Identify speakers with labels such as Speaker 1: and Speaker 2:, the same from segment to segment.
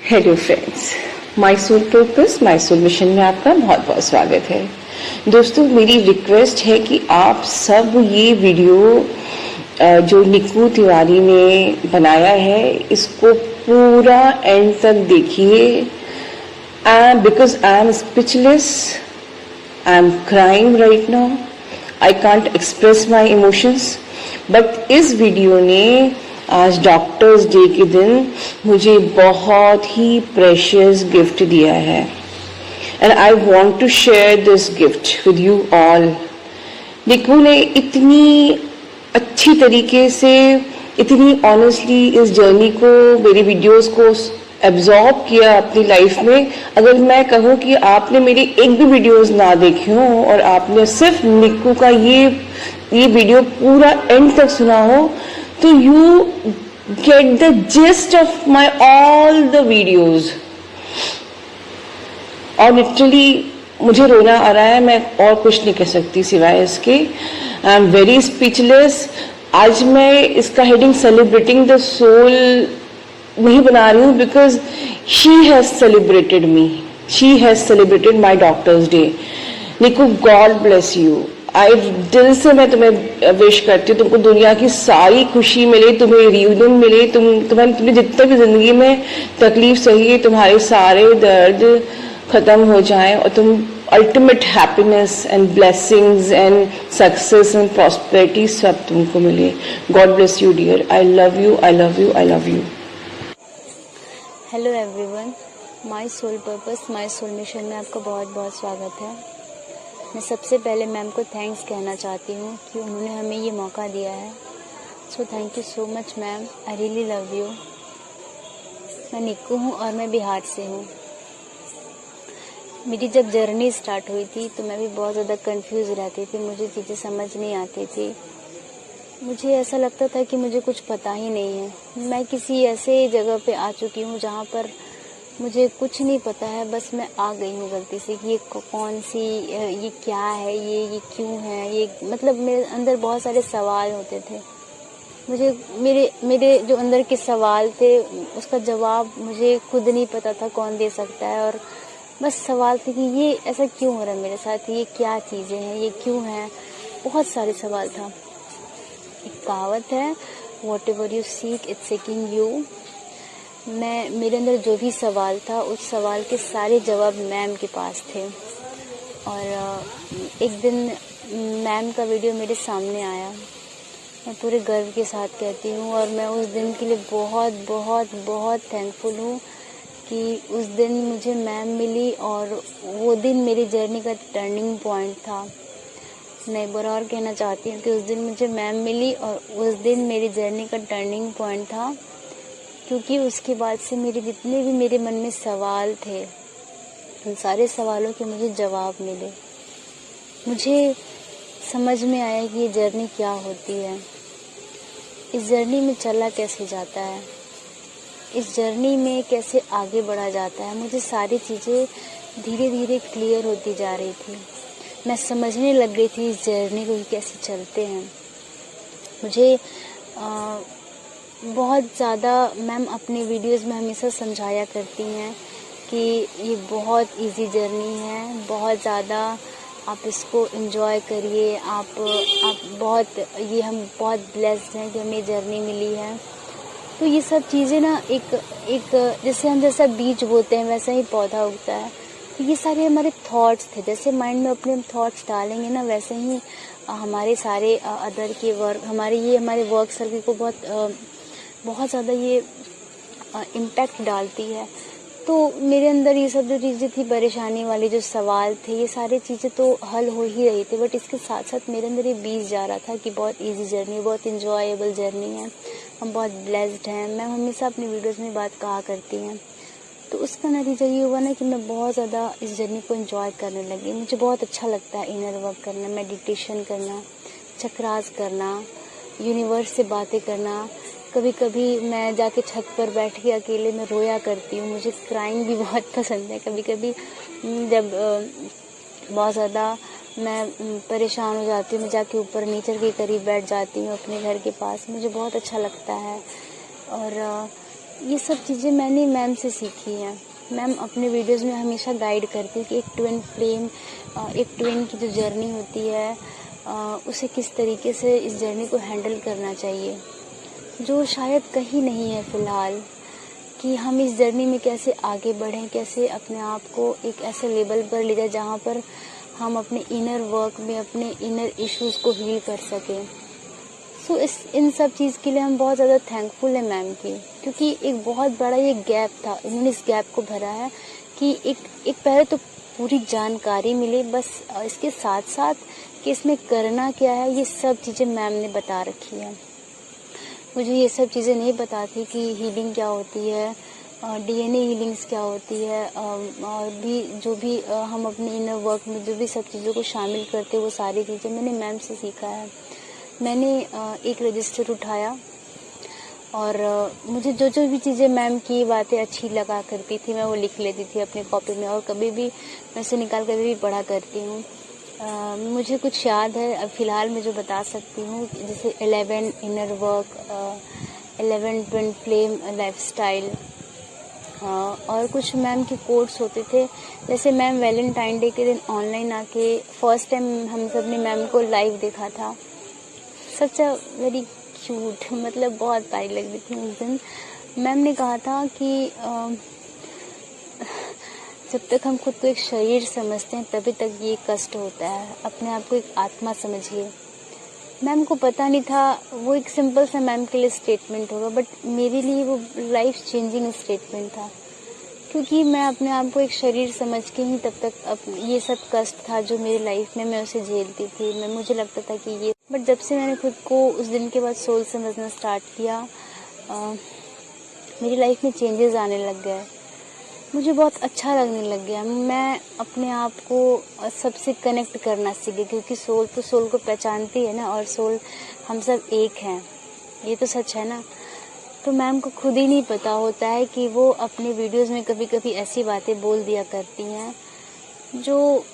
Speaker 1: Hello friends, my soul purpose my soul mission में आपका बहुत बहुत स्वागत है। दोस्तों, मेरी रिक्वेस्ट है कि आप सब ये वीडियो जो निक्कू तिवारी ने बनाया है इसको पूरा एंड तक देखिए। Because I am speechless, I am crying right now, I can't express my emotions. But इस वीडियो ने आज डॉक्टर्स डे के दिन मुझे बहुत ही प्रेशियस गिफ्ट दिया है and I want to share this gift with you all. Nikku ने इतनी अच्छी तरीके से, इतनी ऑनेस्टली इस जर्नी को, मेरी वीडियोस को एब्जॉर्ब किया अपनी लाइफ में। अगर मैं कहूँ कि आपने मेरी एक भी वीडियोस ना देखी हो और आपने सिर्फ निक्कू का ये वीडियो पूरा एंड तक सुना हो, तो you get the gist of my all the videos। और लिटरली मुझे रोना आ रहा है, मैं और कुछ नहीं कह सकती सिवाय इसके। आई एम वेरी स्पीचलेस। आज मैं इसका हेडिंग सेलिब्रेटिंग द सोल नहीं बना रही हूँ because she has celebrated me, she has celebrated my doctors day. Nikku, God bless you. दिल से मैं तुम्हें विश करती हूँ, तुमको दुनिया की सारी खुशी मिले, तुम्हें रियूनियन मिले, तुम्हें जितने भी जिंदगी में तकलीफ सही है, तुम्हारे सारे दर्द खत्म हो जाएं और तुम ultimate happiness and blessings and success and prosperity सब तुमको मिले। God bless you dear. I love you, I love you, I love you.
Speaker 2: Hello everyone, my soul purpose my soul mission में आपका बहुत बहुत स्वागत है। मैं सबसे पहले मैम को थैंक्स कहना चाहती हूँ कि उन्होंने हमें ये मौका दिया है। So thank you so much ma'am, I really love you. मैं निक्कू हूँ और मैं बिहार से हूँ। मेरी जब जर्नी स्टार्ट हुई थी तो मैं भी बहुत ज़्यादा कंफ्यूज रहती थी, मुझे चीज़ें समझ नहीं आती थी। मुझे ऐसा लगता था कि मुझे कुछ पता ही नहीं है। मैं किसी ऐसे जगह पे आ चुकी हूँ जहाँ पर मुझे कुछ नहीं पता है, बस मैं आ गई हूँ गलती से कि ये कौन सी, ये क्या है, ये क्यों है, ये मतलब मेरे अंदर बहुत सारे सवाल होते थे। मुझे मेरे जो अंदर के सवाल थे उसका जवाब मुझे खुद नहीं पता था कौन दे सकता है। और बस सवाल थे कि ये ऐसा क्यों हो रहा है मेरे साथ, ये क्या चीज़ें हैं, ये क्यों है, बहुत सारे सवाल था। एक कहावत है, what ever you seek it's seeking you. मेरे अंदर जो भी सवाल था उस सवाल के सारे जवाब मैम के पास थे। और एक दिन मैम का वीडियो मेरे सामने आया, मैं पूरे गर्व के साथ कहती हूँ और मैं उस दिन के लिए बहुत बहुत बहुत थैंकफुल हूँ कि उस दिन मुझे मैम मिली और वो दिन मेरी जर्नी का टर्निंग पॉइंट था। मैं एक बार और कहना चाहती हूँ कि उस दिन मुझे मैम मिली और उस दिन मेरी जर्नी का टर्निंग पॉइंट था, क्योंकि उसके बाद से जितने भी मेरे मन में सवाल थे उन सारे सवालों के मुझे जवाब मिले। मुझे समझ में आया कि ये जर्नी क्या होती है, इस जर्नी में चला कैसे जाता है, इस जर्नी में कैसे आगे बढ़ा जाता है। मुझे सारी चीज़ें धीरे धीरे क्लियर होती जा रही थी। मैं समझने लग गई थी इस जर्नी को कैसे चलते हैं। मुझे बहुत ज़्यादा मैम अपने वीडियोस में हमेशा समझाया करती हैं कि ये बहुत इजी जर्नी है, बहुत ज़्यादा आप इसको एंजॉय करिए। आप बहुत, ये हम बहुत ब्लेस्ड हैं कि हमें जर्नी मिली है। तो ये सब चीज़ें ना एक जैसे हम जैसा बीज बोते हैं वैसा ही पौधा उगता है। तो ये सारे हमारे थॉट्स थे, जैसे माइंड में अपने थॉट्स डालेंगे ना वैसे ही हमारे सारे अदर के वर्क, हमारे वर्क सर्किल को बहुत ज़्यादा ये इम्पैक्ट डालती है। तो मेरे अंदर ये सब जो चीज़ें थी, परेशानी वाली जो सवाल थे, ये सारी चीज़ें तो हल हो ही रही थी। बट इसके साथ साथ मेरे अंदर ये बीज जा रहा था कि बहुत इजी जर्नी, बहुत इंजॉयबल जर्नी है, हम बहुत ब्लेस्ड हैं। मैं हमेशा अपनी वीडियोस में बात कहा करती हैं। तो उसका नतीजा ये हुआ ना कि मैं बहुत ज़्यादा इस जर्नी को एंजॉय करने लगी। मुझे बहुत अच्छा लगता है इनर वर्क करना, मेडिटेशन करना, चक्रास करना, यूनिवर्स से बातें करना। कभी कभी मैं जाके छत पर बैठ के अकेले में रोया करती हूँ। मुझे क्राइंग भी बहुत पसंद है। कभी कभी जब बहुत ज़्यादा मैं परेशान हो जाती हूँ, मैं जाके ऊपर नेचर के करीब बैठ जाती हूँ अपने घर के पास, मुझे बहुत अच्छा लगता है। और ये सब चीज़ें मैंने मैम से सीखी हैं। मैम अपने वीडियोस में हमेशा गाइड करती है कि एक ट्विन फ्लेम, एक ट्विन की जो जर्नी होती है उसे किस तरीके से इस जर्नी को हैंडल करना चाहिए, जो शायद कहीं नहीं है फ़िलहाल, कि हम इस जर्नी में कैसे आगे बढ़ें, कैसे अपने आप को एक ऐसे लेवल पर ले जाए जहाँ पर हम अपने इनर वर्क में अपने इनर इश्यूज़ को हील कर सकें। सो इन सब चीज़ के लिए हम बहुत ज़्यादा थैंकफुल हैं मैम की, क्योंकि एक बहुत बड़ा ये गैप था, इन्होंने इस गैप को भरा है कि एक पहले तो पूरी जानकारी मिले, बस इसके साथ साथ कि इसमें करना क्या है ये सब चीज़ें मैम ने बता रखी है। मुझे ये सब चीज़ें नहीं पता थी कि हीलिंग क्या होती है, डीएनए हीलिंग्स क्या होती है, और भी जो भी हम अपने इनर वर्क में जो भी सब चीज़ों को शामिल करते हैं वो सारी चीज़ें मैंने मैम से सीखा है। मैंने एक रजिस्टर उठाया और मुझे जो जो भी चीज़ें मैम की बातें अच्छी लगा करती थी मैं वो लिख लेती थी अपने कॉपी में, और कभी भी मैं उसे निकाल कर भी पढ़ा करती हूँ। मुझे कुछ याद है अब फ़िलहाल मैं जो बता सकती हूँ, जैसे 11 inner work, 11 twin flame lifestyle, और कुछ मैम के कोट्स होते थे। जैसे मैम वैलेंटाइन डे के दिन ऑनलाइन आके फर्स्ट टाइम हम सब ने मैम को लाइव देखा था। सच अ वेरी क्यूट, मतलब बहुत प्यारी लग रही थी उस दिन। मैम ने कहा था कि जब तक हम खुद को एक शरीर समझते हैं तभी तक ये कष्ट होता है, अपने आप को एक आत्मा समझिए। मैम को पता नहीं था, वो एक सिंपल सा मैम के लिए स्टेटमेंट होगा, बट मेरे लिए वो लाइफ चेंजिंग स्टेटमेंट था, क्योंकि मैं अपने आप को एक शरीर समझ के ही तब तक ये सब कष्ट था जो मेरी लाइफ में मैं उसे झेलती थी। मुझे लगता था कि ये, बट जब से मैंने खुद को उस दिन के बाद सोल समझना स्टार्ट किया, मेरी लाइफ में चेंजेस आने लग गए, मुझे बहुत अच्छा लगने लग गया। मैं अपने आप को सबसे कनेक्ट करना सीख गई, क्योंकि सोल तो सोल को पहचानती है ना, और सोल हम सब एक हैं, ये तो सच है ना। तो मैम को खुद ही नहीं पता होता है कि वो अपने वीडियोस में कभी कभी ऐसी बातें बोल दिया करती हैं जो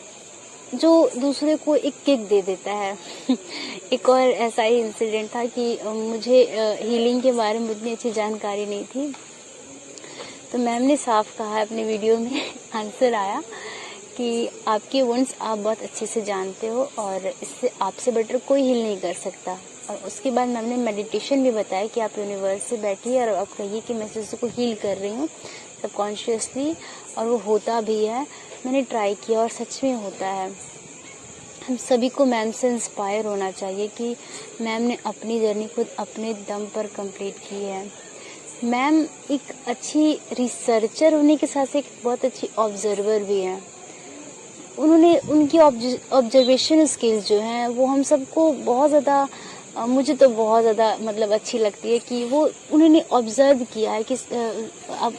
Speaker 2: दूसरे को एक किक दे देता है। एक और ऐसा ही इंसिडेंट था कि मुझे हीलिंग के बारे में उतनी अच्छी जानकारी नहीं थी, तो मैम ने साफ कहा है अपने वीडियो में, आंसर आया कि आपके वुंड्स आप बहुत अच्छे से जानते हो और इससे आपसे बेटर कोई हील नहीं कर सकता। और उसके बाद मैम ने मेडिटेशन भी बताया कि आप यूनिवर्स से बैठिए और आप कहिए कि मैं इस को हील कर रही हूँ सबकॉन्शियसली, और वो होता भी है। मैंने ट्राई किया और सच में होता है। हम सभी को मैम से इंस्पायर होना चाहिए कि मैम ने अपनी जर्नी खुद अपने दम पर कंप्लीट की है। मैम एक अच्छी रिसर्चर होने के साथ एक बहुत अच्छी ऑब्जर्वर भी हैं। उन्होंने उनकी ऑब्जर्वेशन स्किल्स जो हैं वो हम सबको बहुत ज़्यादा, मुझे तो बहुत ज़्यादा मतलब अच्छी लगती है कि वो उन्होंने ऑब्जर्व किया है कि अब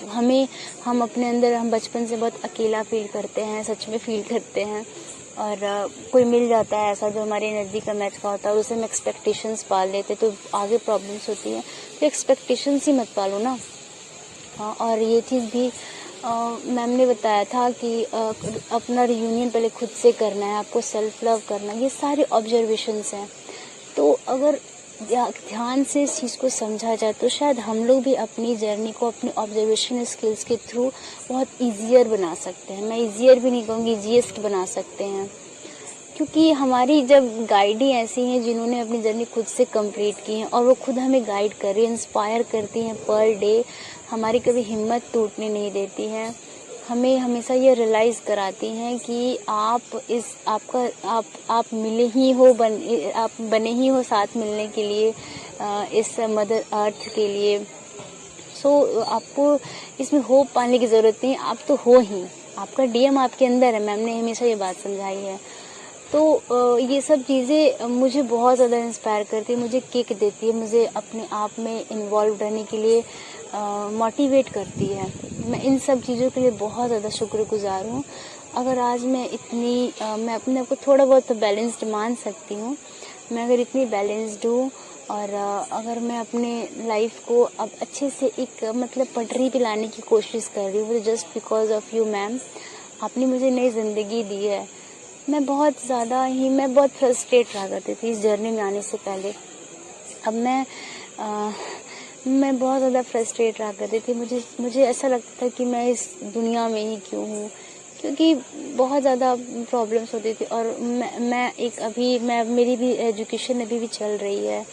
Speaker 2: हम अपने अंदर हम बचपन से बहुत अकेला फील करते हैं, सच में फील करते हैं, और कोई मिल जाता है ऐसा जो हमारी एनर्जी का मैच का होता है और उसे हम एक्सपेक्टेशंस पाल लेते तो आगे प्रॉब्लम्स होती हैं। तो एक्सपेक्टेशंस ही मत पालो ना। और ये चीज़ भी मैम ने बताया था कि अपना रियूनियन पहले खुद से करना है, आपको सेल्फ लव करना है, ये सारे ऑब्जर्वेशंस हैं। तो अगर ध्यान से इस चीज़ को समझा जाए तो शायद हम लोग भी अपनी जर्नी को अपने ऑब्जर्वेशन स्किल्स के थ्रू बहुत ईजियर बना सकते हैं। मैं ईजियर भी नहीं कहूँगी, ईजीएस्ट बना सकते हैं, क्योंकि हमारी जब गाइड ही ऐसी हैं जिन्होंने अपनी जर्नी खुद से कंप्लीट की है और वो खुद हमें गाइड कर रही है, इंस्पायर करती हैं पर डे, हमारी कभी हिम्मत टूटने नहीं देती हैं, हमें हमेशा ये रियलाइज़ कराती हैं कि आप मिले ही हो, आप बने ही हो साथ मिलने के लिए इस मदर अर्थ के लिए। सो आपको इसमें होप पाने की ज़रूरत नहीं, आप तो हो ही, आपका डीएम आपके अंदर है। मैम ने हमेशा ये बात समझाई है। तो ये सब चीज़ें मुझे बहुत ज़्यादा इंस्पायर करती है, मुझे किक देती है, मुझे अपने आप में इन्वॉल्व रहने के लिए मोटिवेट करती है। मैं इन सब चीज़ों के लिए बहुत ज़्यादा शुक्रगुजार हूँ। अगर आज मैं मैं अपने आप को थोड़ा बहुत तो बैलेंस्ड मान सकती हूँ, मैं अगर इतनी बैलेंस्ड हूँ और अगर मैं अपने लाइफ को अब अच्छे से एक मतलब पटरी पे लाने की कोशिश कर रही हूँ, just because of you ma'am, आपने मुझे नई ज़िंदगी दी है। मैं बहुत फ्रस्ट्रेट रहा करती थी इस जर्नी में आने से पहले। अब मैं बहुत ज़्यादा फ्रस्ट्रेट रहा करती थी। मुझे ऐसा लगता था कि मैं इस दुनिया में ही क्यों हूँ, क्योंकि बहुत ज़्यादा प्रॉब्लम्स होती थी। और मेरी भी एजुकेशन अभी भी चल रही है,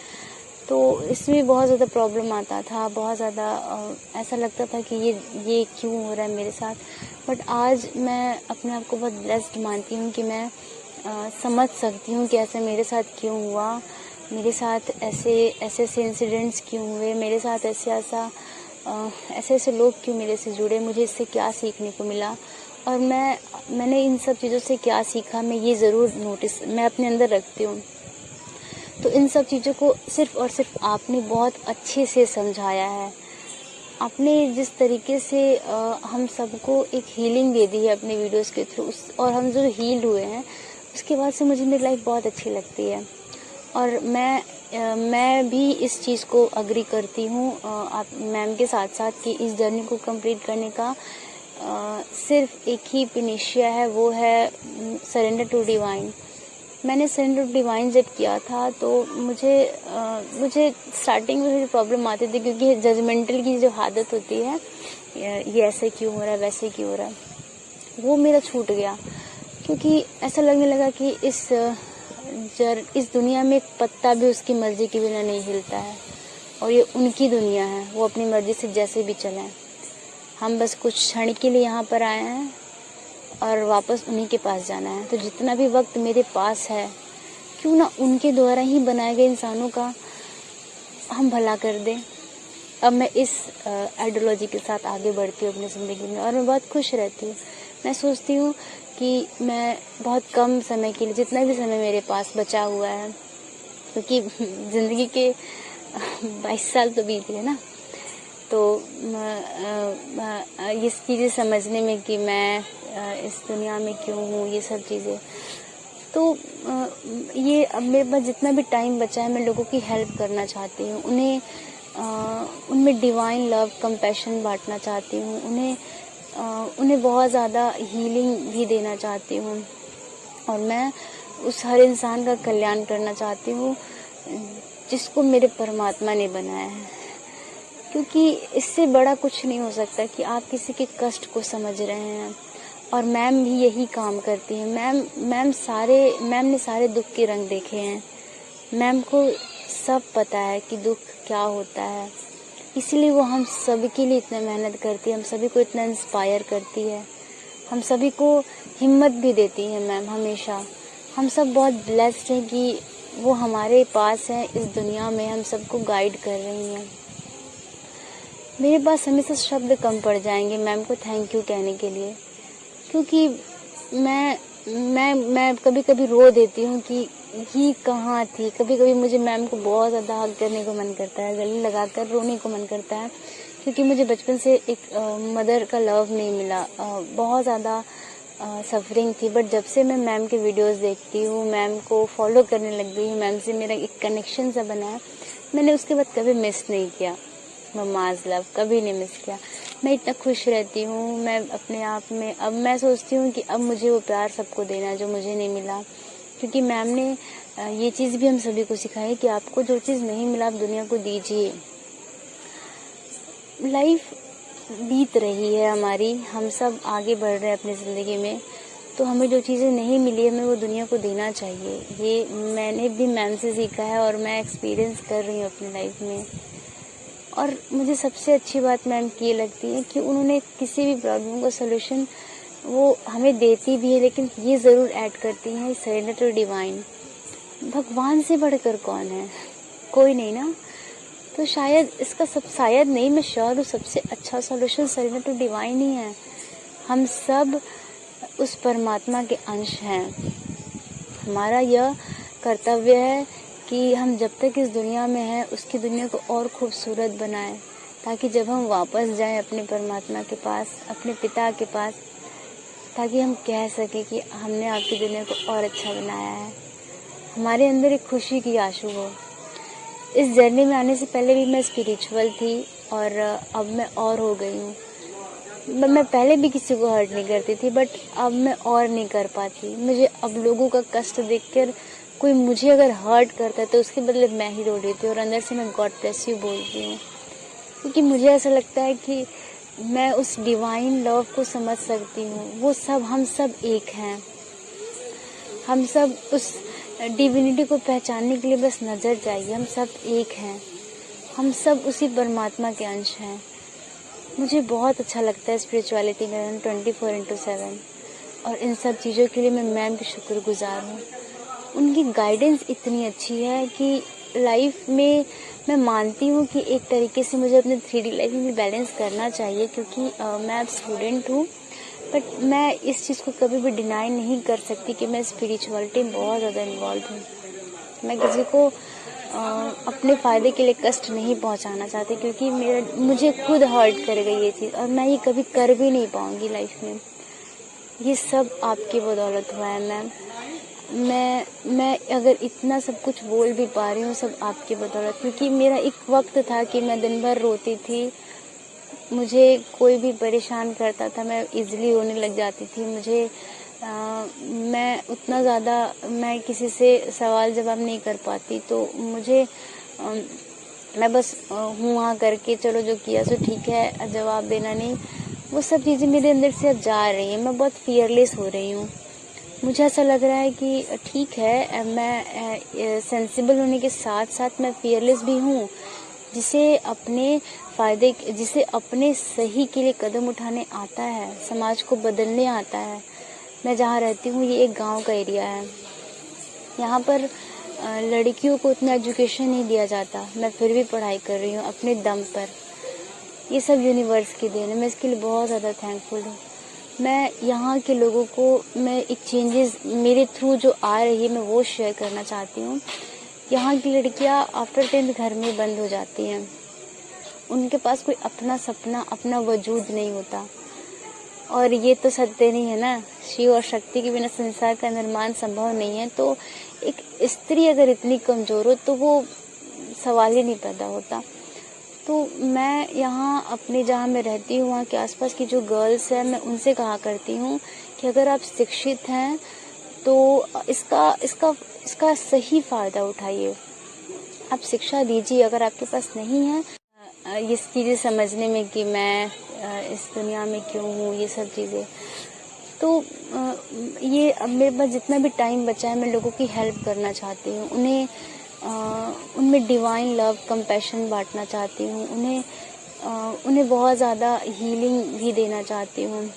Speaker 2: तो इसमें बहुत ज़्यादा प्रॉब्लम आता था। बहुत ज़्यादा ऐसा लगता था कि ये क्यों हो रहा है मेरे साथ। बट आज मैं अपने आप को बहुत ब्लेस्ड मानती हूँ कि मैं समझ सकती हूँ कि ऐसा मेरे साथ क्यों हुआ, मेरे साथ ऐसे इंसिडेंट्स क्यों हुए, मेरे साथ ऐसे लोग क्यों मेरे से जुड़े, मुझे इससे क्या सीखने को मिला। और मैंने इन सब चीज़ों से क्या सीखा, मैं अपने अंदर रखती हूँ। तो इन सब चीज़ों को सिर्फ और सिर्फ आपने बहुत अच्छे से समझाया है। आपने जिस तरीके से हम सबको एक हीलिंग दे दी है अपने वीडियोस के थ्रू, और हम जो हील्ड हुए हैं उसके बाद से मुझे मेरी लाइफ बहुत अच्छी लगती है। और मैं भी इस चीज़ को अग्री करती हूँ आप मैम के साथ साथ कि इस जर्नी को कंप्लीट करने का सिर्फ एक ही पिनिशिया है, वो है सरेंडर टू डिवाइन। मैंने सरेंडर टू डिवाइन जब किया था तो मुझे स्टार्टिंग में थोड़ी प्रॉब्लम आती थी, क्योंकि जजमेंटल की जो आदत होती है, ये ऐसे क्यों हो रहा है, वैसे क्यों हो रहा है, वो मेरा छूट गया। क्योंकि ऐसा लगने लगा कि इस दुनिया में एक पत्ता भी उसकी मर्जी के बिना नहीं हिलता है, और ये उनकी दुनिया है, वो अपनी मर्जी से जैसे भी चलें। हम बस कुछ क्षण के लिए यहाँ पर आए हैं और वापस उन्हीं के पास जाना है। तो जितना भी वक्त मेरे पास है, क्यों ना उनके द्वारा ही बनाए गए इंसानों का हम भला कर दें। अब मैं इस आइडियोलॉजी के साथ आगे बढ़ती हूँ अपनी ज़िंदगी में, और मैं बहुत खुश रहती हूँ। मैं सोचती हूँ कि मैं बहुत कम समय के लिए, जितना भी समय मेरे पास बचा हुआ है, क्योंकि ज़िंदगी के 22 साल तो बीत गए ना, तो ये चीज़ें समझने में कि मैं इस दुनिया में क्यों हूँ, ये सब चीज़ें, तो ये अब मेरे पास जितना भी टाइम बचा है, मैं लोगों की हेल्प करना चाहती हूँ, उनमें डिवाइन लव कंपैशन बांटना चाहती हूँ, उन्हें बहुत ज़्यादा हीलिंग भी देना चाहती हूँ, और मैं उस हर इंसान का कल्याण करना चाहती हूँ जिसको मेरे परमात्मा ने बनाया है। क्योंकि इससे बड़ा कुछ नहीं हो सकता कि आप किसी के कष्ट को समझ रहे हैं, और मैम भी यही काम करती हैं। मैम ने सारे दुख के रंग देखे हैं। मैम को सब पता है कि दुख क्या होता है, इसलिए वो हम सभी के लिए इतना मेहनत करती है, हम सभी को इतना इंस्पायर करती है, हम सभी को हिम्मत भी देती है मैम हमेशा। हम सब बहुत ब्लेस्ड हैं कि वो हमारे पास हैं इस दुनिया में, हम सबको गाइड कर रही हैं। मेरे पास हमेशा शब्द कम पड़ जाएंगे मैम को थैंक यू कहने के लिए, क्योंकि मैं कभी कभी रो देती हूँ कि ये कहाँ थी। कभी कभी मुझे मैम को बहुत ज़्यादा हग करने को मन करता है, गले लगाकर रोने को मन करता है, क्योंकि मुझे बचपन से एक मदर का लव नहीं मिला। बहुत ज़्यादा सफरिंग थी। बट जब से मैं मैम के वीडियोस देखती हूँ, मैम को फॉलो करने लग गई हूँ, मैम से मेरा एक कनेक्शन सा बना है, मैंने उसके बाद कभी मिस नहीं किया मम्माज़ लव, कभी नहीं मिस किया। मैं इतना खुश रहती हूँ मैं अपने आप में। अब मैं सोचती हूँ कि अब मुझे वो प्यार सबको देना है जो मुझे नहीं मिला, क्योंकि मैम ने ये चीज़ भी हम सभी को सिखाई है कि आपको जो चीज़ नहीं मिला आप दुनिया को दीजिए। लाइफ बीत रही है हमारी, हम सब आगे बढ़ रहे हैं अपनी ज़िंदगी में, तो हमें जो चीज़ें नहीं मिली हमें वो दुनिया को देना चाहिए। ये मैंने भी मैम से सीखा है और मैं एक्सपीरियंस कर रही हूँ अपनी लाइफ में। और मुझे सबसे अच्छी बात मैम की ये लगती है कि उन्होंने किसी भी प्रॉब्लम का सोल्यूशन वो हमें देती भी है, लेकिन ये ज़रूर ऐड करती हैं सरेंडर टू डिवाइन। भगवान से बढ़कर कौन है? कोई नहीं ना। तो शायद नहीं, मैं श्योर हूँ सबसे अच्छा सॉल्यूशन सरेंडर टू डिवाइन ही है। हम सब उस परमात्मा के अंश हैं। हमारा यह कर्तव्य है कि हम जब तक इस दुनिया में हैं उसकी दुनिया को और खूबसूरत बनाएं, ताकि जब हम वापस जाएं अपने परमात्मा के पास, अपने पिता के पास, ताकि हम कह सकें कि हमने आपकी दुनिया को और अच्छा बनाया है। हमारे अंदर एक खुशी की आंसू हो। इस जर्नी में आने से पहले भी मैं स्पिरिचुअल थी और अब मैं और हो गई हूँ। मैं पहले भी किसी को हर्ट नहीं करती थी, बट अब मैं और नहीं कर पाती। मुझे अब लोगों का कष्ट देखकर कोई मुझे अगर हर्ट करता है तो उसके बदले मैं ही रो लेती हूँ और अंदर से मैं गॉड ब्लेस यू बोलती हूँ। क्योंकि मुझे ऐसा लगता है कि मैं उस डिवाइन लव को समझ सकती हूँ। वो सब, हम सब एक हैं। हम सब उस डिविनिटी को पहचानने के लिए बस नज़र चाहिए। हम सब एक हैं, हम सब उसी परमात्मा के अंश हैं। मुझे बहुत अच्छा लगता है स्पिरिचुअलिटी करना 24/7, और इन सब चीज़ों के लिए मैं मैम की शुक्रगुजार हूँ। उनकी गाइडेंस इतनी अच्छी है कि लाइफ में मैं मानती हूँ कि एक तरीके से मुझे अपने 3D लाइफ में भी बैलेंस करना चाहिए, क्योंकि मैं अब स्टूडेंट हूँ, बट मैं इस चीज़ को कभी भी डिनाई नहीं कर सकती कि मैं स्पिरिचुअलिटी में बहुत ज़्यादा इन्वॉल्व हूँ। मैं किसी को अपने फ़ायदे के लिए कष्ट नहीं पहुँचाना चाहती, क्योंकि मुझे खुद हर्ट कर गई ये चीज़, और मैं ये कभी कर भी नहीं पाऊँगी लाइफ में। ये सब आपकी बदौलत हुआ है मैम। मैं अगर इतना सब कुछ बोल भी पा रही हूँ, सब आपकी बदौलत, क्योंकि मेरा एक वक्त था कि मैं दिन भर रोती थी। मुझे कोई भी परेशान करता था, मैं इजीली रोने लग जाती थी। मैं उतना ज़्यादा मैं किसी से सवाल जवाब नहीं कर पाती, तो मैं बस हूँ हाँ करके चलो जो किया सो ठीक है, जवाब देना नहीं। वो सब चीज़ें मेरे अंदर से अब जा रही हैं। मैं बहुत फियरलेस हो रही हूँ। मुझे ऐसा लग रहा है कि ठीक है, मैं सेंसिबल होने के साथ साथ मैं फियरलेस भी हूँ, जिसे अपने सही के लिए कदम उठाने आता है, समाज को बदलने आता है। मैं जहाँ रहती हूँ ये एक गांव का एरिया है। यहाँ पर लड़कियों को उतना एजुकेशन नहीं दिया जाता। मैं फिर भी पढ़ाई कर रही हूँ अपने दम पर। ये सब यूनिवर्स की देन है। मैं इसके लिए बहुत ज़्यादा थैंकफुल हूँ। मैं यहाँ के लोगों को मैं एक चेंजेस मेरे थ्रू जो आ रही है मैं वो शेयर करना चाहती हूँ। यहाँ की लड़कियाँ आफ्टर 10th घर में बंद हो जाती हैं। उनके पास कोई अपना सपना, अपना वजूद नहीं होता। और ये तो सत्य नहीं है ना, शिव और शक्ति के बिना संसार का निर्माण संभव नहीं है। तो एक स्त्री अगर इतनी कमज़ोर हो तो वो सवाल ही नहीं पैदा होता। तो मैं यहाँ अपने जहाँ मैं रहती हूँ वहाँ के आसपास की जो गर्ल्स हैं, मैं उनसे कहा करती हूँ कि अगर आप शिक्षित हैं तो इसका सही फ़ायदा उठाइए। आप शिक्षा दीजिए। अगर आपके पास नहीं है ये चीज़ें समझने में कि मैं इस दुनिया में क्यों हूँ, ये सब चीज़ें, तो ये अब मेरे पास जितना भी टाइम बचा है मैं लोगों की हेल्प करना चाहती हूँ। उनमें डिवाइन लव, कंपैशन बांटना चाहती हूँ। उन्हें बहुत ज़्यादा हीलिंग भी देना चाहती हूँ,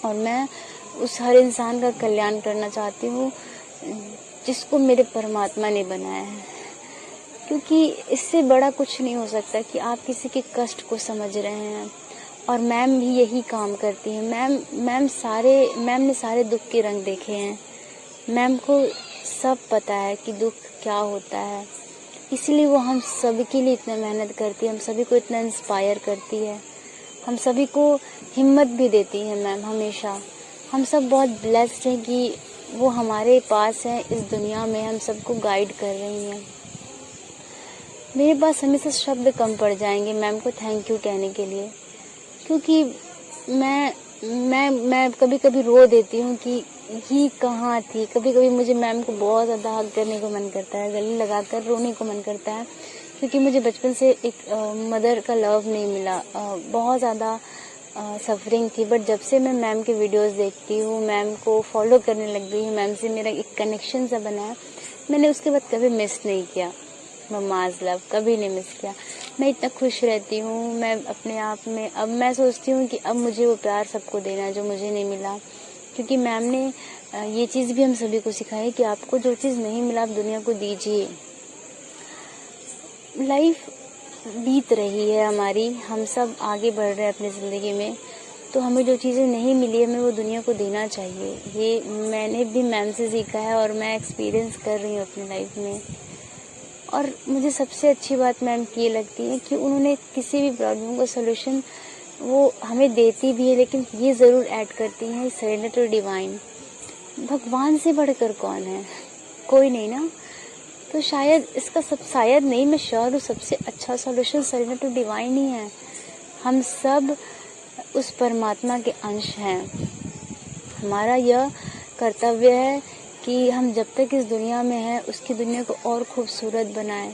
Speaker 2: और मैं उस हर इंसान का कल्याण करना चाहती हूँ जिसको मेरे परमात्मा ने बनाया है। क्योंकि इससे बड़ा कुछ नहीं हो सकता कि आप किसी के कष्ट को समझ रहे हैं, और मैम भी यही काम करती हैं। मैम ने सारे दुख के रंग देखे हैं। मैम को सब पता है कि दुख क्या होता है, इसलिए वो हम सभी के लिए इतना मेहनत करती है, हम सभी को इतना इंस्पायर करती है, हम सभी को हिम्मत भी देती है मैम हमेशा। हम सब बहुत ब्लेस्ड हैं कि वो हमारे पास हैं इस दुनिया में, हम सबको गाइड कर रही हैं। मेरे पास हमेशा शब्द कम पड़ जाएंगे मैम को थैंक यू कहने के लिए, क्योंकि मैं कभी कभी रो देती हूँ कि ये कहाँ थी। कभी कभी मुझे मैम को बहुत ज़्यादा हग करने को मन करता है, गले लगाकर रोने को मन करता है, क्योंकि मुझे बचपन से एक मदर का लव नहीं मिला। बहुत ज़्यादा सफरिंग थी। बट जब से मैं मैम के वीडियोस देखती हूँ, मैम को फॉलो करने लग गई हूँ, मैम से मेरा एक कनेक्शन सा बना है, मैंने उसके बाद कभी मिस नहीं किया मम्माज़ लव, कभी नहीं मिस किया। मैं इतना खुश रहती हूँ मैं अपने आप में। अब मैं सोचती हूँ कि अब मुझे वो प्यार सबको देना है जो मुझे नहीं मिला, क्योंकि मैम ने ये चीज़ भी हम सभी को सिखाई कि आपको जो चीज़ नहीं मिला आप दुनिया को दीजिए। लाइफ बीत रही है हमारी, हम सब आगे बढ़ रहे हैं अपनी ज़िंदगी में, तो हमें जो चीज़ें नहीं मिली हमें वो दुनिया को देना चाहिए। ये मैंने भी मैम से सीखा है और मैं एक्सपीरियंस कर रही हूँ अपनी लाइफ में। और मुझे सबसे अच्छी बात मैम की ये लगती है कि उन्होंने किसी भी प्रॉब्लम का सोल्यूशन वो हमें देती भी है, लेकिन ये ज़रूर ऐड करती हैं सरेंडर टू डिवाइन। भगवान से बढ़कर कौन है? कोई नहीं ना। तो शायद नहीं, मैं श्योर हूँ सबसे अच्छा सॉल्यूशन सरेंडर टू डिवाइन ही है। हम सब उस परमात्मा के अंश हैं। हमारा यह कर्तव्य है कि हम जब तक इस दुनिया में हैं उसकी दुनिया को और खूबसूरत बनाएं,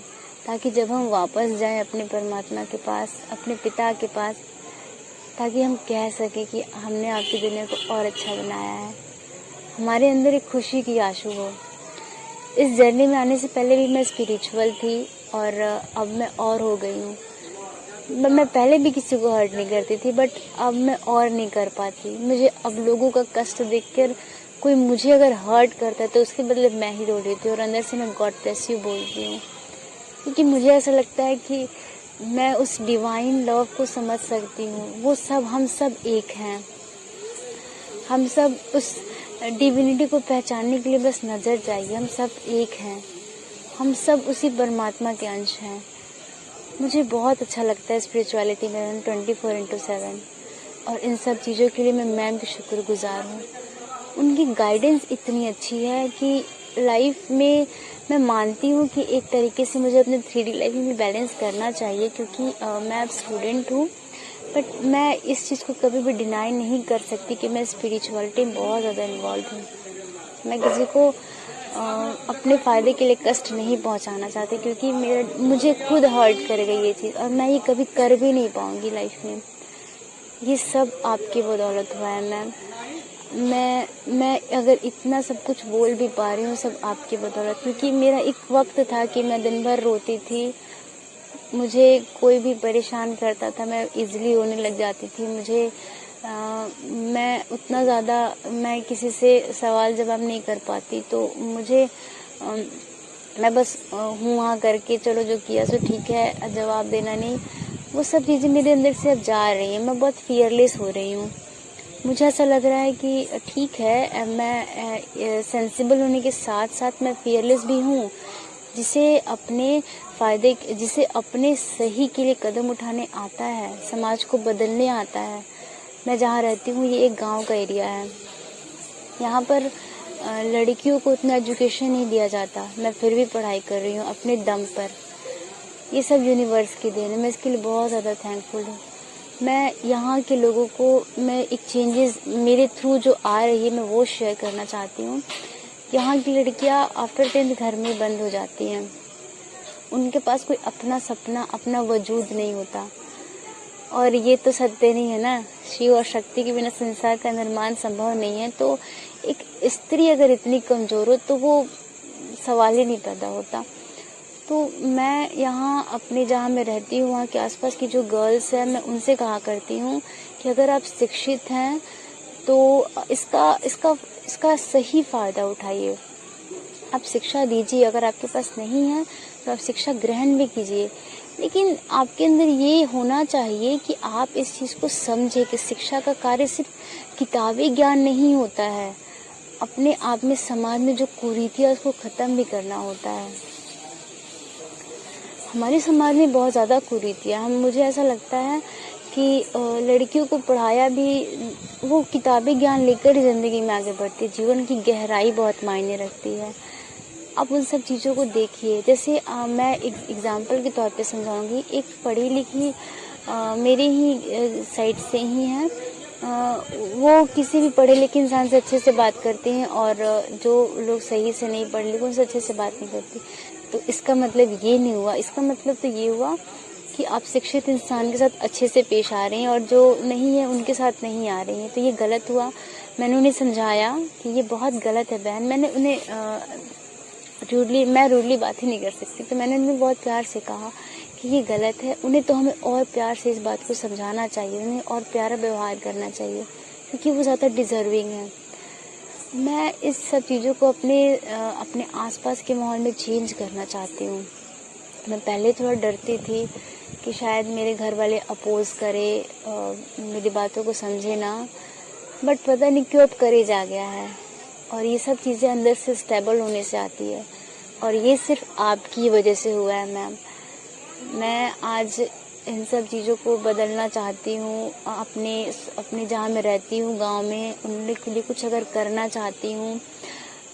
Speaker 2: ताकि जब हम वापस जाएं अपने परमात्मा के पास, अपने पिता के पास, ताकि हम कह सकें कि हमने आपकी दुनिया को और अच्छा बनाया है, हमारे अंदर एक खुशी की आंसू हो। इस जर्नी में आने से पहले भी मैं स्पिरिचुअल थी और अब मैं और हो गई हूँ। मैं पहले भी किसी को हर्ट नहीं करती थी, बट अब मैं और नहीं कर पाती। मुझे अब लोगों का कष्ट देखकर कोई मुझे अगर हर्ट करता है तो उसके बदले मैं ही रो लेती हूँ और अंदर से मैं गॉड ब्लेस यू बोलती हूँ, क्योंकि मुझे ऐसा लगता है कि मैं उस डिवाइन लव को समझ सकती हूँ। वो सब, हम सब एक हैं। हम सब उस डिविनिटी को पहचानने के लिए बस नज़र चाहिए। हम सब एक हैं, हम सब उसी परमात्मा के अंश हैं। मुझे बहुत अच्छा लगता है स्पिरिचुअलिटी में 24/7, और इन सब चीज़ों के लिए मैं मैम की शुक्रगुजार हूँ। उनकी गाइडेंस इतनी अच्छी है कि लाइफ में मैं मानती हूँ कि एक तरीके से मुझे अपने 3D लाइफ में भी बैलेंस करना चाहिए, क्योंकि मैं अब स्टूडेंट हूँ, बट मैं इस चीज़ को कभी भी डिनाई नहीं कर सकती कि मैं स्पिरिचुअलिटी में बहुत ज़्यादा इन्वॉल्व हूँ। मैं किसी को अपने फ़ायदे के लिए कष्ट नहीं पहुंचाना चाहती, क्योंकि मुझे खुद हर्ट कर गई ये चीज़, और मैं ये कभी कर भी नहीं पाऊंगी लाइफ में। ये सब आपकी बदौलत हुआ है मैम। मैं अगर इतना सब कुछ बोल भी पा रही हूँ, सब आपकी बदौलत, क्योंकि मेरा एक वक्त था कि मैं दिन भर रोती थी। मुझे कोई भी परेशान करता था, मैं इजीली रोने लग जाती थी। मैं उतना ज़्यादा मैं किसी से सवाल जवाब नहीं कर पाती, तो मैं बस हूँ हाँ करके चलो जो किया सो ठीक है, जवाब देना नहीं। वो सब चीज़ें मेरे अंदर से अब जा रही हैं। मैं बहुत फियरलेस हो रही हूँ। मुझे ऐसा लग रहा है कि ठीक है, मैं सेंसिबल होने के साथ साथ मैं फियरलेस भी हूँ, जिसे अपने सही के लिए कदम उठाने आता है, समाज को बदलने आता है। मैं जहाँ रहती हूँ ये एक गांव का एरिया है। यहाँ पर लड़कियों को उतना एजुकेशन नहीं दिया जाता। मैं फिर भी पढ़ाई कर रही हूँ अपने दम पर। ये सब यूनिवर्स की देन है। मैं इसके लिए बहुत ज़्यादा थैंकफुल हूँ। मैं यहाँ के लोगों को मैं एक चेंजेस मेरे थ्रू जो आ रही है मैं वो शेयर करना चाहती हूँ। यहाँ की लड़कियाँ आफ्टर 10th घर में बंद हो जाती हैं। उनके पास कोई अपना सपना, अपना वजूद नहीं होता। और ये तो सत्य नहीं है ना, शिव और शक्ति के बिना संसार का निर्माण संभव नहीं है। तो एक स्त्री अगर इतनी कमज़ोर हो तो वो सवाल ही नहीं पैदा होता। तो मैं यहाँ अपने जहाँ मैं रहती हूँ वहाँ के आसपास की जो गर्ल्स हैं, मैं उनसे कहा करती हूँ कि अगर आप शिक्षित हैं तो इसका सही फ़ायदा उठाइए। आप शिक्षा दीजिए, अगर आपके पास नहीं है तो आप शिक्षा ग्रहण भी कीजिए, लेकिन आपके अंदर ये होना चाहिए कि आप इस चीज़ को समझें कि शिक्षा का कार्य सिर्फ किताबी ज्ञान नहीं होता है। अपने आप में समाज में जो कुरीतियाँ उसको ख़त्म भी करना होता है। हमारे समाज में बहुत ज़्यादा कुरीतियाँ, मुझे ऐसा लगता है कि लड़कियों को पढ़ाया भी वो किताबी ज्ञान लेकर ही ज़िंदगी में आगे बढ़ती है। जीवन की गहराई बहुत मायने रखती है। आप उन सब चीज़ों को देखिए। जैसे मैं एक एग्जाम्पल के तौर पे समझाऊंगी। एक पढ़ी लिखी मेरे ही साइड से ही हैं, वो किसी भी पढ़े लिखे इंसान से अच्छे से बात करती हैं, और जो लोग सही से नहीं पढ़े लिखे उनसे अच्छे से बात नहीं करती। तो इसका मतलब ये नहीं हुआ, इसका मतलब तो ये हुआ कि आप शिक्षित इंसान के साथ अच्छे से पेश आ रहे हैं और जो नहीं है उनके साथ नहीं आ रही हैं, तो ये गलत हुआ। मैंने उन्हें समझाया कि ये बहुत गलत है बहन। मैंने उन्हें रूडली बात ही नहीं कर सकती, तो मैंने उन्हें बहुत प्यार से कहा कि ये गलत है। उन्हें तो हमें और प्यार से इस बात को समझाना चाहिए, उन्हें और प्यारा व्यवहार करना चाहिए, क्योंकि वो ज़्यादा डिज़र्विंग है। मैं इस सब चीज़ों को अपने आसपास के माहौल में चेंज करना चाहती हूँ। मैं पहले थोड़ा डरती थी कि शायद मेरे घर वाले अपोज करे, मेरी बातों को समझे ना, बट पता नहीं क्यों अब करेज आ गया है। और ये सब चीज़ें अंदर से स्टेबल होने से आती है, और ये सिर्फ आपकी वजह से हुआ है मैम। मैं आज इन सब चीज़ों को बदलना चाहती हूँ। अपने जहाँ मैं रहती हूँ गांव में, उनके लिए कुछ अगर करना चाहती हूँ।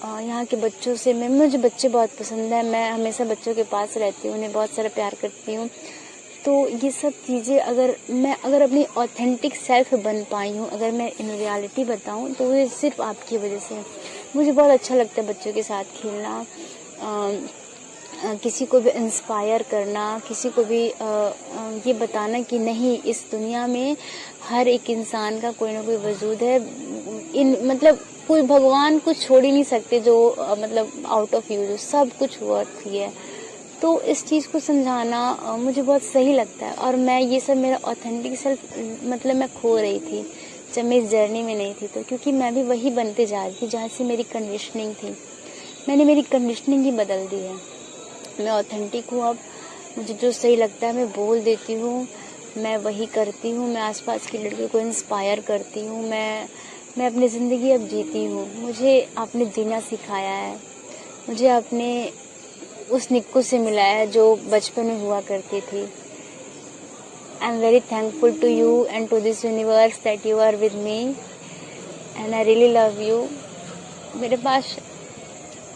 Speaker 2: यहाँ के बच्चों से मुझे बच्चे बहुत पसंद है। मैं हमेशा बच्चों के पास रहती हूँ, उन्हें बहुत सारा प्यार करती हूँ। तो ये सब चीज़ें अगर अपनी ऑथेंटिक सेल्फ बन पाई हूँ, अगर मैं इन रियलिटी बताऊँ, तो ये सिर्फ आपकी वजह से है। मुझे बहुत अच्छा लगता है बच्चों के साथ खेलना। किसी को भी इंस्पायर करना, किसी को भी ये बताना कि नहीं, इस दुनिया में हर एक इंसान का कोई ना कोई वजूद है। मतलब कोई भगवान कुछ छोड़ ही नहीं सकते जो मतलब आउट ऑफ यूज, सब कुछ वर्थ ही है। तो इस चीज़ को समझाना मुझे बहुत सही लगता है। और मैं ये सब मेरा ऑथेंटिक सेल्फ मतलब मैं खो रही थी जब मैं इस जर्नी में नहीं थी, तो क्योंकि मैं भी वही बनते जा रही थी जहाँ से मेरी कंडीशनिंग थी। मैंने मेरी कंडीशनिंग ही बदल दी है। मैं ऑथेंटिक हूँ अब। मुझे जो सही लगता है मैं बोल देती हूँ, मैं वही करती हूँ। मैं आसपास की लड़कियों को इंस्पायर करती हूँ। मैं अपनी ज़िंदगी अब जीती हूँ। मुझे आपने जीना सिखाया है। मुझे आपने उस निक्कू से मिलाया है जो बचपन में हुआ करती थी। I am very thankful to you and to this universe that you are with me and I really love you. मेरे पास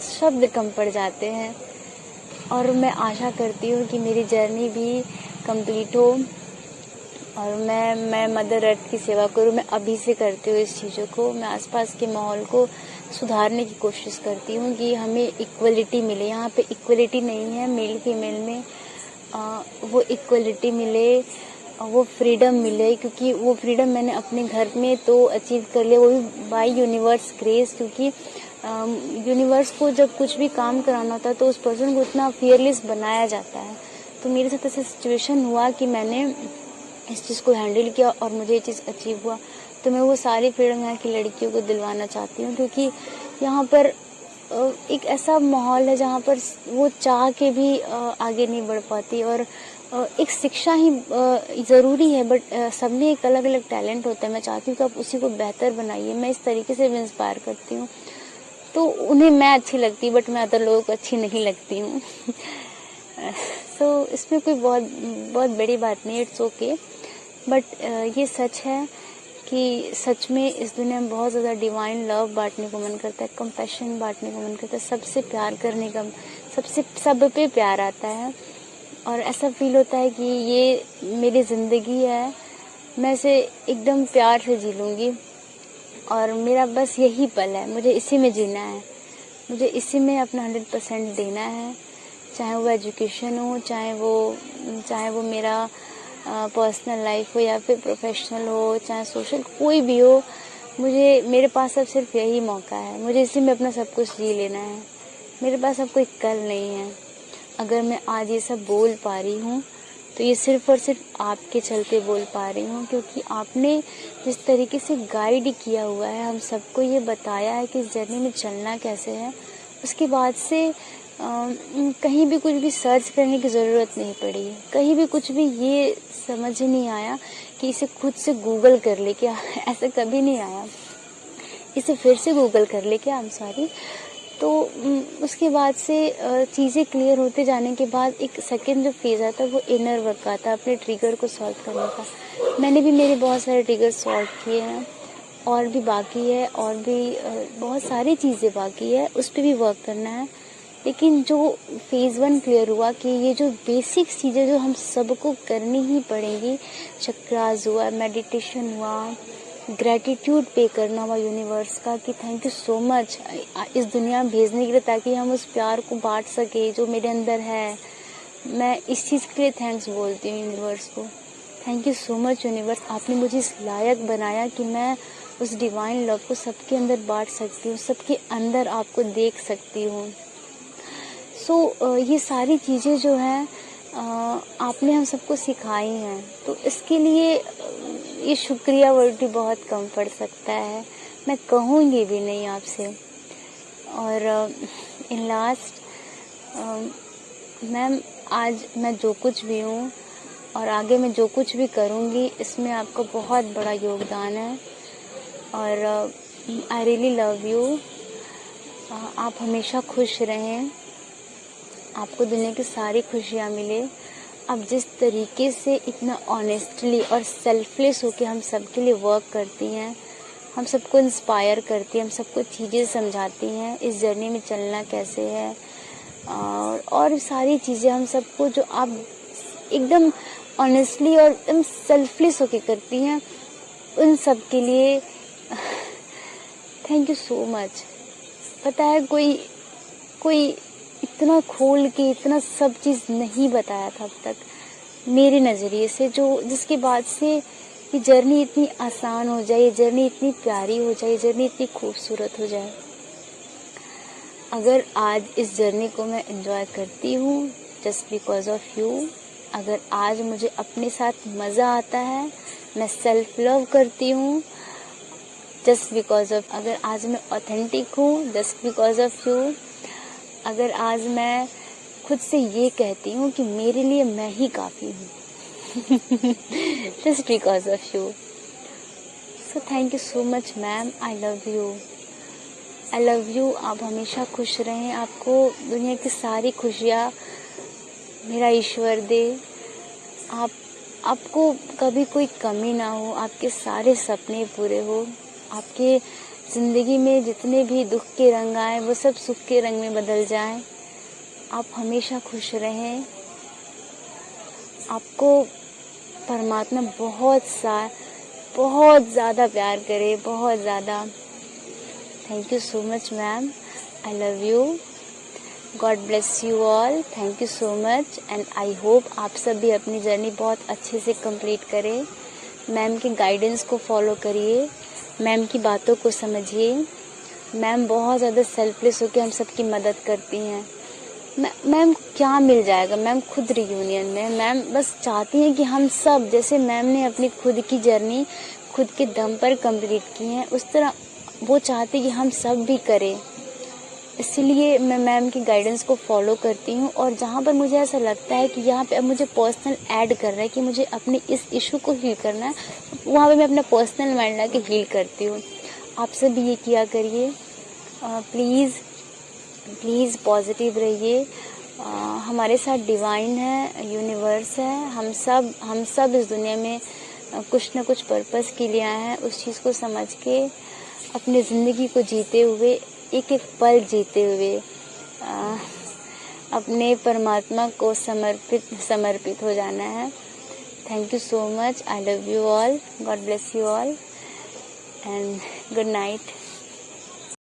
Speaker 2: शब्द कम पड़ जाते हैं और मैं आशा करती हूँ कि मेरी जर्नी भी कंप्लीट हो और मैं मदर अर्थ की सेवा करूँ। मैं अभी से करती हूँ इस चीज़ों को। मैं आसपास के माहौल को सुधारने की कोशिश करती हूँ कि हमें इक्वलिटी मिले। यहाँ पे इक्वलिटी नहीं है मेल फीमेल में, वो इक्वलिटी मिले, वो फ्रीडम मिले, क्योंकि वो फ्रीडम मैंने अपने घर में तो अचीव कर लिया, वो भी बाय यूनिवर्स ग्रेस। क्योंकि यूनिवर्स को जब कुछ भी काम कराना होता है तो उस पर्सन को इतना फियरलेस बनाया जाता है। तो मेरे साथ ऐसा सिचुएशन हुआ कि मैंने इस चीज़ को हैंडल किया और मुझे ये चीज़ अचीव हुआ। तो मैं वो सारी फ्रीडम यहाँ की लड़कियों को दिलवाना चाहती हूँ, क्योंकि यहाँ पर एक ऐसा माहौल है जहाँ पर वो चाह के भी आगे नहीं बढ़ पाती। और एक शिक्षा ही ज़रूरी है, बट सब में एक अलग अलग टैलेंट होता है। मैं चाहती हूँ कि आप उसी को बेहतर बनाइए। मैं इस तरीके से भी इंस्पायर करती हूँ। तो उन्हें मैं अच्छी लगती, बट मैं अदर लोगों को अच्छी नहीं लगती हूँ। तो इसमें कोई बहुत बड़ी बात नहीं, इट्स ओके। बट ये सच है कि सच में इस दुनिया में बहुत ज़्यादा डिवाइन लव बांटने को मन करता है, कंपैशन बांटने को मन करता है, सबसे प्यार करने का, सब पे प्यार आता है। और ऐसा फील होता है कि ये मेरी ज़िंदगी है, मैं इसे एकदम प्यार से जी लूँगी और मेरा बस यही पल है, मुझे इसी में जीना है, मुझे इसी में अपना 100% देना है। चाहे वो एजुकेशन हो, चाहे वो मेरा पर्सनल लाइफ हो या फिर प्रोफेशनल हो, चाहे सोशल कोई भी हो, मेरे पास अब सिर्फ यही मौका है। मुझे इसी में अपना सब कुछ जी लेना है। मेरे पास अब कोई कल नहीं है। अगर मैं आज ये सब बोल पा रही हूँ तो ये सिर्फ और सिर्फ आपके चलते बोल पा रही हूँ, क्योंकि आपने जिस तरीके से गाइड किया हुआ है, हम सबको ये बताया है कि इस जर्नी में चलना कैसे है। उसके बाद से कहीं भी कुछ भी सर्च करने की ज़रूरत नहीं पड़ी। कहीं भी कुछ भी ये समझ ही नहीं आया कि इसे खुद से गूगल कर ले क्या। ऐसा कभी नहीं आया, इसे फिर से गूगल कर ले क्या, आई एम सॉरी। तो उसके बाद से चीज़ें क्लियर होते जाने के बाद एक सेकंड जो फेज़ आता है वो इनर वर्क का था, अपने ट्रिगर को सॉल्व करने का। मैंने भी मेरे बहुत सारे ट्रिगर सॉल्व किए हैं और भी बाकी है, और भी बहुत सारी चीज़ें बाकी है, उस पर भी वर्क करना है। लेकिन जो फेज़ 1 क्लियर हुआ कि ये जो बेसिक चीज़ें जो हम सबको करनी ही पड़ेंगी, चक्रास हुआ, मेडिटेशन हुआ, ग्रैटिट्यूड पे करना हुआ यूनिवर्स का कि थैंक यू सो मच इस दुनिया में भेजने के लिए, ताकि हम उस प्यार को बांट सके जो मेरे अंदर है। मैं इस चीज़ के लिए थैंक्स बोलती हूँ यूनिवर्स को। Thank you so much universe, आपने मुझे इस लायक बनाया कि मैं उस डिवाइन लव को सबके अंदर बांट सकती हूँ, सबके अंदर आपको देख सकती हूँ। सो ये सारी चीज़ें जो हैं आपने हम सबको सिखाई हैं, तो इसके लिए ये शुक्रिया वर्ड भी बहुत कम पड़ सकता है, मैं कहूँगी भी नहीं आपसे। और इन लास्ट मैम, आज मैं जो कुछ भी हूँ और आगे मैं जो कुछ भी करूँगी, इसमें आपका बहुत बड़ा योगदान है। और आई रियली लव यू। आप हमेशा खुश रहें, आपको दुनिया की सारी खुशियाँ मिले। आप जिस तरीके से इतना ऑनेस्टली और सेल्फलेस होकर हम सबके लिए वर्क करती हैं, हम सबको इंस्पायर करती हैं, हम सबको चीज़ें समझाती हैं, इस जर्नी में चलना कैसे है, और सारी चीज़ें हम सबको जो आप एकदम ऑनेस्टली और एकदम सेल्फलेस होकर करती हैं, उन सब के लिए थैंक यू सो मच। पता है कोई इतना खोल के इतना सब चीज़ नहीं बताया था अब तक मेरे नज़रिए से, जो जिसके बाद से ये जर्नी इतनी आसान हो जाए, ये जर्नी इतनी प्यारी हो जाए, ये जर्नी इतनी खूबसूरत हो जाए। अगर आज इस जर्नी को मैं एंजॉय करती हूँ जस्ट बिकॉज ऑफ यू, अगर आज मुझे अपने साथ मज़ा आता है, मैं सेल्फ लव करती हूँ जस्ट बिकॉज ऑफ, अगर आज मैं ऑथेंटिक हूँ जस्ट बिकॉज ऑफ यू, अगर आज मैं खुद से ये कहती हूँ कि मेरे लिए मैं ही काफ़ी हूँ just because of you. So thank you so much ma'am, I love you, I love you. आप हमेशा खुश रहें, आपको दुनिया की सारी खुशियाँ मेरा ईश्वर दे, आपको कभी कोई कमी ना हो, आपके सारे सपने पूरे हो, आपके ज़िंदगी में जितने भी दुख के रंग आए वो सब सुख के रंग में बदल जाएं। आप हमेशा खुश रहें, आपको परमात्मा बहुत ज़्यादा प्यार करे, बहुत ज़्यादा। Thank you so much ma'am, I love you, God bless you all, thank you so much and I hope आप सब भी अपनी जर्नी बहुत अच्छे से कंप्लीट करें। मैम के गाइडेंस को फॉलो करिए, मैम की बातों को समझिए। मैम बहुत ज़्यादा सेल्फलेस होकर हम सबकी मदद करती हैं। मैम क्या मिल जाएगा, मैम खुद रियूनियन में मैम बस चाहती हैं कि हम सब, जैसे मैम ने अपनी खुद की जर्नी खुद के दम पर कंप्लीट की है, उस तरह वो चाहती कि हम सब भी करें। इसलिए मैं मैम की गाइडेंस को फॉलो करती हूँ, और जहाँ पर मुझे ऐसा लगता है कि यहाँ पे अब मुझे पर्सनल ऐड कर रहा है कि मुझे अपने इस इशू को हील करना है, वहाँ पे मैं अपना पर्सनल माइंड ला के हील करती हूँ। आप सब भी ये किया करिए, प्लीज़ पॉजिटिव रहिए। हमारे साथ डिवाइन है, यूनिवर्स है, हम सब इस दुनिया में कुछ न कुछ पर्पस के लिए आए हैं। उस चीज़ को समझ के अपनी ज़िंदगी को जीते हुए, एक एक पल जीते हुए अपने परमात्मा को समर्पित हो जाना है। Thank you so much, I love you all, God bless you all and good night.